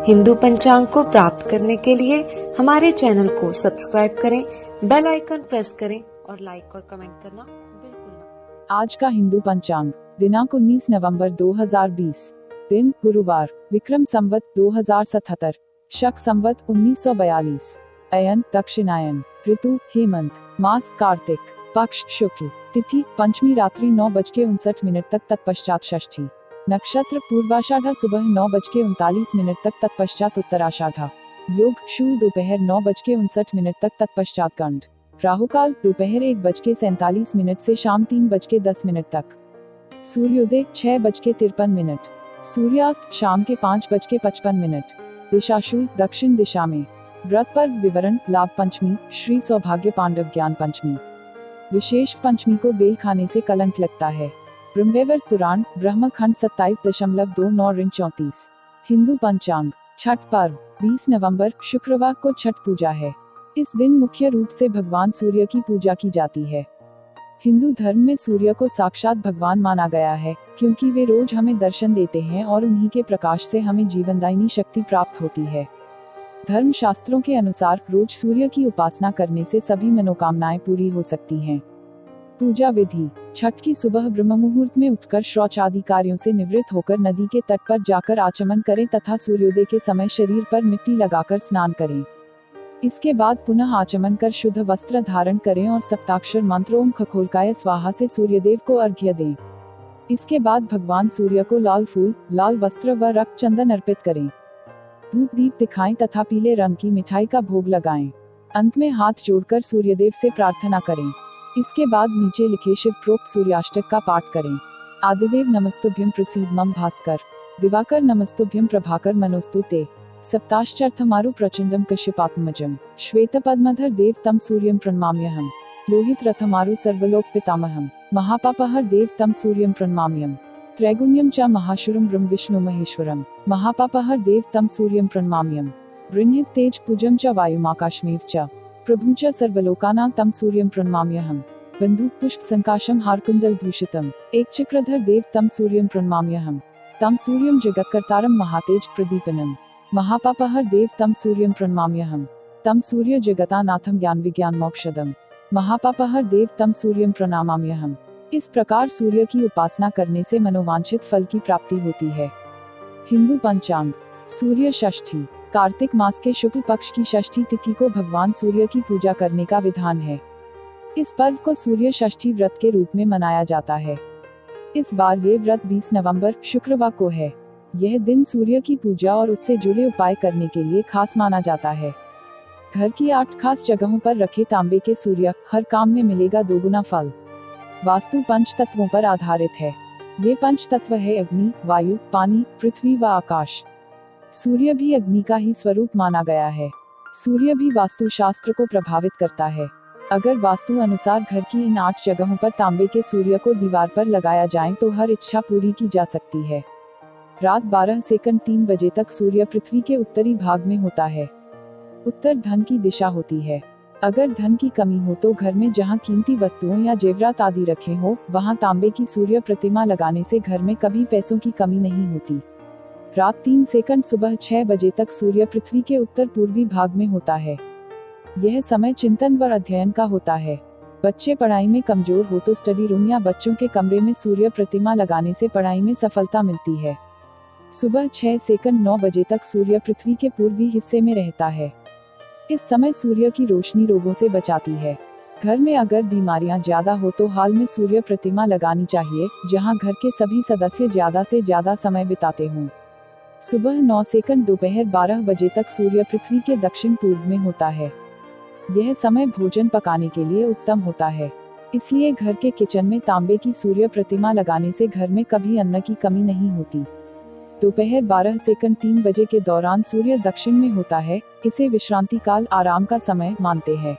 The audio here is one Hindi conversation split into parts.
हिंदू पंचांग को प्राप्त करने के लिए हमारे चैनल को सब्सक्राइब करें, बेल आइकन प्रेस करें और लाइक और कमेंट करना बिल्कुल ना। आज का हिंदू पंचांग दिनांक 19 नवंबर 2020, दिन गुरुवार, विक्रम संवत 2077, शक संवत 1942, अयन दक्षिणायन, ऋतु हेमंत, मास कार्तिक, पक्ष शुक्ल, तिथि पंचमी रात्रि 9:59 तक, तत्पश्चात षष्ठी, नक्षत्र पूर्वाषाढ़ा सुबह 9:39 तक, तत्पश्चात उत्तराषाढ़ा, योग शूल दोपहर 9:59 तक, तत्पश्चात गंड, राहुकाल दोपहर 1:47 से शाम 3:10 तक, सूर्योदय 6:53, सूर्यास्त शाम के 5:55, दिशाशूल दक्षिण दिशा में। व्रत पर्व विवरण: लाभ पंचमी, श्री सौभाग्य पांडव ज्ञान पंचमी। विशेष पंचमी को बेल खाने से कलंक लगता है। ब्रह्मवैवर्त पुराण ब्रह्मखंड 27.9-34। हिंदू पंचांग छठ पर्व 20 नवंबर शुक्रवार को छठ पूजा है। इस दिन मुख्य रूप से भगवान सूर्य की पूजा की जाती है। हिंदू धर्म में सूर्य को साक्षात भगवान माना गया है, क्योंकि वे रोज हमें दर्शन देते हैं और उन्हीं के प्रकाश से हमें जीवनदायिनी शक्ति प्राप्त होती है। धर्म शास्त्रों के अनुसार रोज सूर्य की उपासना करने से सभी मनोकामनाएं पूरी हो सकती हैं। पूजा विधि: छठ की सुबह ब्रह्म मुहूर्त में उठकर शौच आदि कार्यों से निवृत्त होकर नदी के तट पर जाकर आचमन करें तथा सूर्योदय के समय शरीर पर मिट्टी लगाकर स्नान करें। इसके बाद पुनः आचमन कर शुद्ध वस्त्र धारण करें और सप्ताक्षर मंत्र ओम खगोलकाय स्वाहा से सूर्यदेव को अर्घ्य दें। इसके बाद भगवान सूर्य को लाल फूल, लाल वस्त्र व रक्त चंदन अर्पित करें। धूप दीप दिखाएं तथा पीले रंग की मिठाई का भोग लगाएं। अंत में हाथ जोड़कर सूर्यदेव से प्रार्थना करें। इसके बाद नीचे लिखे शिव प्रोक्त सूर्याष्टक का पाठ करें। आदिदेव नमस्तुभ्यं प्रसीद मम भास्कर, दिवाकर नमस्तुभ्यं प्रभाकर मनोस्तुते, सप्ताश्चर्थमारु प्रचंडम कश्यपात्मजम, श्वेतपद्मधर देव तम सूर्यं प्रणमाम्यहम्, लोहित रथमारु सर्वलोक पितामहम्, महापापहर देव तम सूर्यं प्रणमाम्यहम्, त्रैगुण्यं च महाशुरं ब्रह्म विष्णु महेश्वरम, महापापहर देव तम सूर्यं प्रणमाम्यहम्, बृहत् तेज पुजं च वायुमाकाशमेव च, प्रभु च सर्वलोकानां तम सूर्यं प्रणमाम्यहम्, बंदूक पुष्प संकाशम हारकुंडल भूषितम, एक चक्रधर देव तम सूर्यं प्रणमाम्यहम्, तम सूर्यं जगत्कर्तारं महातेज प्रदीपनम, महापापहर देव तम सूर्यं प्रणमाम्यहम्, तम सूर्य जगतानाथम ज्ञान विज्ञान मोक्षदम, महापापहर देव तम सूर्यं प्रणमाम्यहम्। इस प्रकार सूर्य की उपासना करने से मनोवांछित फल की प्राप्ति होती है। हिंदू पंचांग सूर्य षष्ठी कार्तिक मास के शुक्ल पक्ष की षष्ठी तिथि को भगवान सूर्य की पूजा करने का विधान है। इस पर्व को सूर्य षष्ठी व्रत के रूप में मनाया जाता है। इस बार ये व्रत 20 नवंबर शुक्रवार को है। यह दिन सूर्य की पूजा और उससे जुड़े उपाय करने के लिए खास माना जाता है। घर की 8 खास जगहों पर रखे तांबे के सूर्य, हर काम में मिलेगा दोगुना फल। वास्तु 5 तत्वों पर आधारित है। ये 5 तत्व है अग्नि, वायु, पानी, पृथ्वी व आकाश। सूर्य भी अग्नि का ही स्वरूप माना गया है। सूर्य भी वास्तु शास्त्र को प्रभावित करता है। अगर वास्तु अनुसार घर की इन 8 जगहों पर तांबे के सूर्य को दीवार पर लगाया जाए तो हर इच्छा पूरी की जा सकती है। रात 12:03 बजे तक सूर्य पृथ्वी के उत्तरी भाग में होता है। उत्तर धन की दिशा होती है। अगर धन की कमी हो तो घर में जहां कीमती वस्तुओं या जेवरात आदि रखे हो, वहां तांबे की सूर्य प्रतिमा लगाने से घर में कभी पैसों की कमी नहीं होती। रात 3 सुबह 6 बजे तक सूर्य पृथ्वी के उत्तर पूर्वी भाग में होता है। यह समय चिंतन व अध्ययन का होता है। बच्चे पढ़ाई में कमजोर हो तो स्टडी रूम या बच्चों के कमरे में सूर्य प्रतिमा लगाने से पढ़ाई में सफलता मिलती है। सुबह 6:09 बजे तक सूर्य पृथ्वी के पूर्वी हिस्से में रहता है। इस समय सूर्य की रोशनी रोगों से बचाती है। घर में अगर बीमारियां ज्यादा हो तो हाल में सूर्य प्रतिमा लगानी चाहिए, जहां घर के सभी सदस्य ज्यादा से ज्यादा समय बिताते हों। सुबह 9 दोपहर 12 बजे तक सूर्य पृथ्वी के दक्षिण पूर्व में होता है। यह समय भोजन पकाने के लिए उत्तम होता है। इसलिए घर के किचन में तांबे की सूर्य प्रतिमा लगाने से घर में कभी अन्न की कमी नहीं होती। दोपहर 12:03 बजे के दौरान सूर्य दक्षिण में होता है। इसे विश्रांति काल, आराम का समय मानते हैं।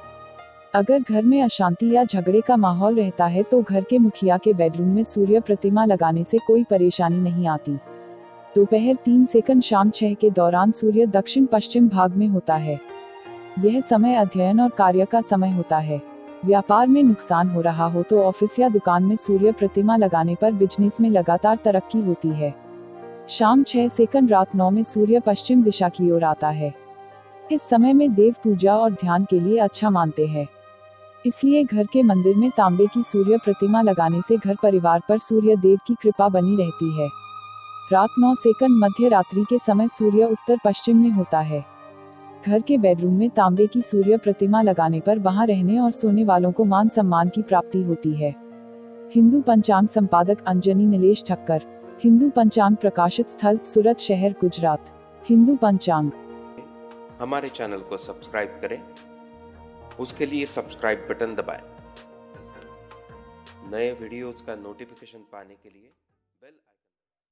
अगर घर में अशांति या झगड़े का माहौल रहता है तो घर के मुखिया के बेडरूम में सूर्य प्रतिमा लगाने से कोई परेशानी नहीं आती। दोपहर 3 शाम 6 के दौरान सूर्य दक्षिण पश्चिम भाग में होता है। यह समय अध्ययन और कार्य का समय होता है। व्यापार में नुकसान हो रहा हो तो ऑफिस या दुकान में सूर्य प्रतिमा लगाने पर बिजनेस में लगातार तरक्की होती है। शाम 6 सेकंड रात 9 में सूर्य पश्चिम दिशा की ओर आता है। इस समय में देव पूजा और ध्यान के लिए अच्छा मानते हैं। इसलिए घर के मंदिर में तांबे की सूर्य प्रतिमा लगाने से घर परिवार पर सूर्य देव की कृपा बनी रहती है। रात 9 सेकंड मध्य रात्रि के समय सूर्य उत्तर पश्चिम में होता है। घर के बेडरूम में तांबे की सूर्य प्रतिमा लगाने पर वहां रहने और सोने वालों को मान सम्मान की प्राप्ति होती है। हिंदू पंचांग संपादक अंजनी नीलेश ठक्कर। हिंदू पंचांग प्रकाशित स्थल सूरत शहर गुजरात। हिंदू पंचांग। हमारे चैनल को सब्सक्राइब करें, उसके लिए सब्सक्राइब बटन दबाएं। नए वीडियोस का नोटिफिकेशन पाने के लिए